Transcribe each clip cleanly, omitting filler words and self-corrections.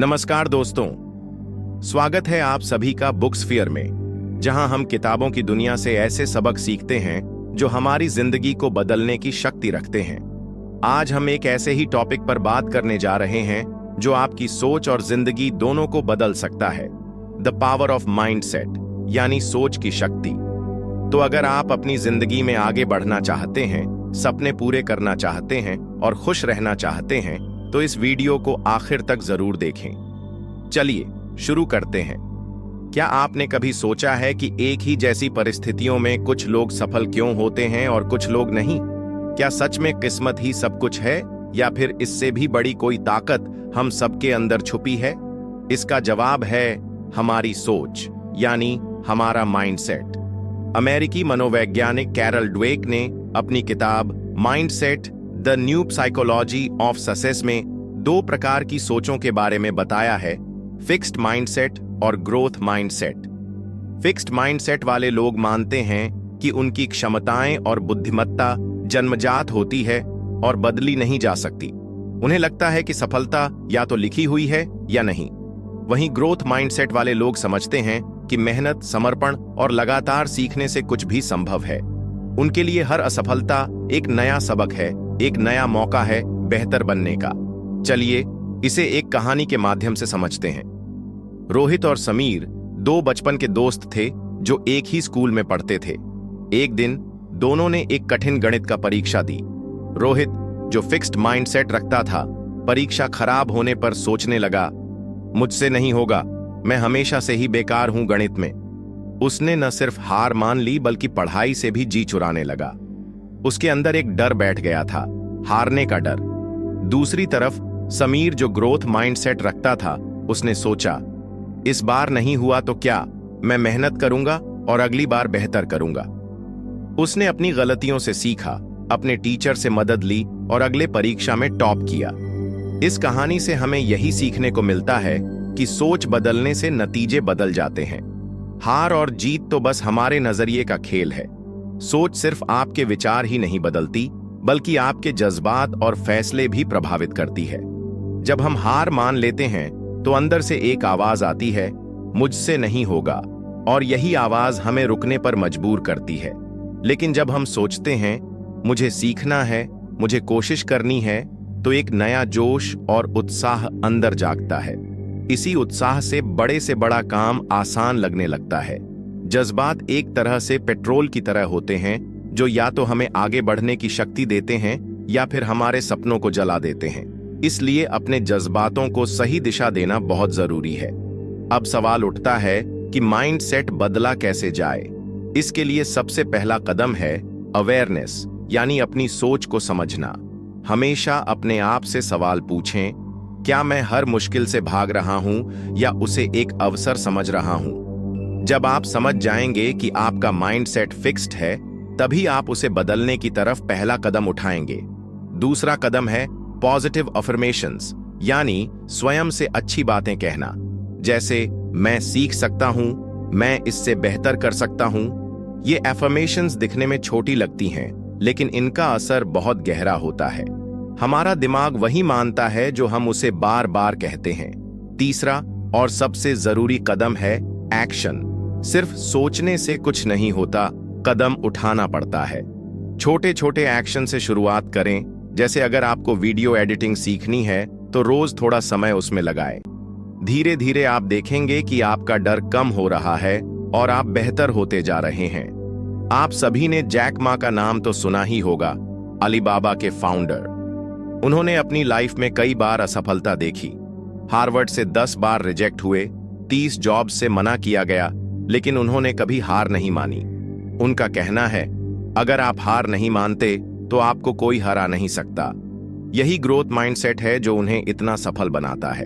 नमस्कार दोस्तों, स्वागत है आप सभी का बुक्स फेयर में, जहां हम किताबों की दुनिया से ऐसे सबक सीखते हैं जो हमारी जिंदगी को बदलने की शक्ति रखते हैं। आज हम एक ऐसे ही टॉपिक पर बात करने जा रहे हैं जो आपकी सोच और जिंदगी दोनों को बदल सकता है। द पावर ऑफ माइंडसेट, यानी सोच की शक्ति। तो अगर आप अपनी जिंदगी में आगे बढ़ना चाहते हैं, सपने पूरे करना चाहते हैं और खुश रहना चाहते हैं, तो इस वीडियो को आखिर तक जरूर देखें। चलिए शुरू करते हैं। क्या आपने कभी सोचा है कि एक ही जैसी परिस्थितियों में कुछ लोग सफल क्यों होते हैं और कुछ लोग नहीं? क्या सच में किस्मत ही सब कुछ है, या फिर इससे भी बड़ी कोई ताकत हम सबके अंदर छुपी है? इसका जवाब है हमारी सोच, यानी हमारा माइंडसेट। अमेरिकी मनोवैज्ञानिक कैरल ड्वेक ने अपनी किताब mindset the new psychology of success में दो प्रकार की सोचों के बारे में बताया है, फिक्स्ड माइंडसेट और ग्रोथ माइंडसेट। फिक्स्ड माइंडसेट वाले लोग मानते हैं कि उनकी क्षमताएं और बुद्धिमत्ता जन्मजात होती है और बदली नहीं जा सकती। उन्हें लगता है कि सफलता या तो लिखी हुई है या नहीं। वहीं ग्रोथ माइंडसेट वाले लोग समझते हैं कि मेहनत, समर्पण और लगातार सीखने से कुछ भी संभव है। उनके लिए हर असफलता एक नया सबक है, एक नया मौका है बेहतर बनने का। चलिए इसे एक कहानी के माध्यम से समझते हैं। रोहित और समीर दो बचपन के दोस्त थे जो एक ही स्कूल में पढ़ते थे। एक दिन दोनों ने एक कठिन गणित का परीक्षा दी। रोहित, जो फिक्स्ड माइंडसेट रखता था, परीक्षा खराब होने पर सोचने लगा, मुझसे नहीं होगा, मैं हमेशा से ही बेकार हूं गणित में। उसने न सिर्फ हार मान ली बल्कि पढ़ाई से भी जी चुराने लगा। उसके अंदर एक डर बैठ गया था, हारने का डर। दूसरी तरफ समीर, जो ग्रोथ माइंडसेट रखता था, उसने सोचा, इस बार नहीं हुआ तो क्या, मैं मेहनत करूंगा और अगली बार बेहतर करूंगा। उसने अपनी गलतियों से सीखा, अपने टीचर से मदद ली और अगले परीक्षा में टॉप किया। इस कहानी से हमें यही सीखने को मिलता है कि सोच बदलने से नतीजे बदल जाते हैं। हार और जीत तो बस हमारे नजरिए का खेल है। सोच सिर्फ आपके विचार ही नहीं बदलती, बल्कि आपके जज्बात और फैसले भी प्रभावित करती है। जब हम हार मान लेते हैं तो अंदर से एक आवाज आती है, मुझसे नहीं होगा, और यही आवाज हमें रुकने पर मजबूर करती है। लेकिन जब हम सोचते हैं, मुझे सीखना है, मुझे कोशिश करनी है, तो एक नया जोश और उत्साह अंदर जागता है। इसी उत्साह से बड़ा काम आसान लगने लगता है। जज्बात एक तरह से पेट्रोल की तरह होते हैं, जो या तो हमें आगे बढ़ने की शक्ति देते हैं या फिर हमारे सपनों को जला देते हैं। इसलिए अपने जज्बातों को सही दिशा देना बहुत जरूरी है। अब सवाल उठता है कि माइंडसेट बदला कैसे जाए। इसके लिए सबसे पहला कदम है अवेयरनेस, यानी अपनी सोच को समझना। हमेशा अपने आप से सवाल पूछें, क्या मैं हर मुश्किल से भाग रहा हूं या उसे एक अवसर समझ रहा हूं? जब आप समझ जाएंगे कि आपका माइंडसेट फिक्स्ड है, तभी आप उसे बदलने की तरफ पहला कदम उठाएंगे। दूसरा कदम है पॉजिटिव अफर्मेशंस, यानी स्वयं से अच्छी बातें कहना, जैसे मैं सीख सकता हूं, मैं इससे बेहतर कर सकता हूं। ये अफर्मेशंस दिखने में छोटी लगती हैं, लेकिन इनका असर बहुत गहरा होता है। हमारा दिमाग वही मानता है जो हम उसे बार बार कहते हैं। तीसरा और सबसे जरूरी कदम है एक्शन। सिर्फ सोचने से कुछ नहीं होता, कदम उठाना पड़ता है। छोटे छोटे एक्शन से शुरुआत करें। जैसे अगर आपको वीडियो एडिटिंग सीखनी है तो रोज थोड़ा समय उसमें लगाएं। धीरे धीरे आप देखेंगे कि आपका डर कम हो रहा है और आप बेहतर होते जा रहे हैं। आप सभी ने जैक मा का नाम तो सुना ही होगा, अलीबाबा के फाउंडर। उन्होंने अपनी लाइफ में कई बार असफलता देखी। हार्वर्ड से 10 बार रिजेक्ट हुए, 30 जॉब से मना किया गया, लेकिन उन्होंने कभी हार नहीं मानी। उनका कहना है, अगर आप हार नहीं मानते तो आपको कोई हरा नहीं सकता। यही ग्रोथ माइंडसेट है जो उन्हें इतना सफल बनाता है।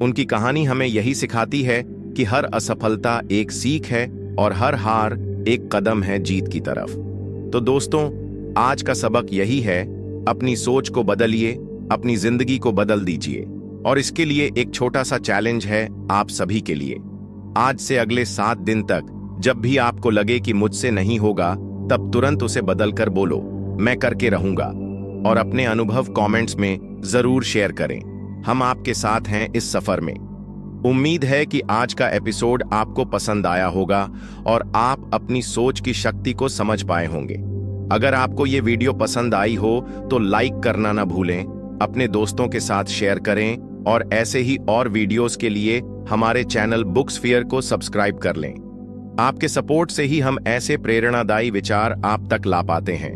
उनकी कहानी हमें यही सिखाती है कि हर असफलता एक सीख है और हर हार एक कदम है जीत की तरफ। तो दोस्तों, आज का सबक यही है, अपनी सोच को बदलिए, अपनी जिंदगी को बदल दीजिए। और इसके लिए एक छोटा सा चैलेंज है आप सभी के लिए। आज से अगले 7 दिन तक जब भी आपको लगे कि मुझसे नहीं होगा, तब तुरंत उसे बदलकर बोलो, मैं करके रहूंगा। और अपने अनुभव कमेंट्स में जरूर शेयर करें। हम आपके साथ हैं इस सफर में। उम्मीद है कि आज का एपिसोड आपको पसंद आया होगा और आप अपनी सोच की शक्ति को समझ पाए होंगे। अगर आपको ये वीडियो पसंद आई हो तो लाइक करना ना भूलें, अपने दोस्तों के साथ शेयर करें और ऐसे ही और वीडियोस के लिए हमारे चैनल बुक्सफियर को सब्सक्राइब कर लें। आपके सपोर्ट से ही हम ऐसे प्रेरणादायी विचार आप तक ला पाते हैं।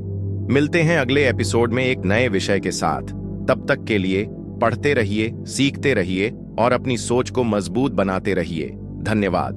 मिलते हैं अगले एपिसोड में एक नए विषय के साथ। तब तक के लिए पढ़ते रहिए, सीखते रहिए और अपनी सोच को मजबूत बनाते रहिए। धन्यवाद।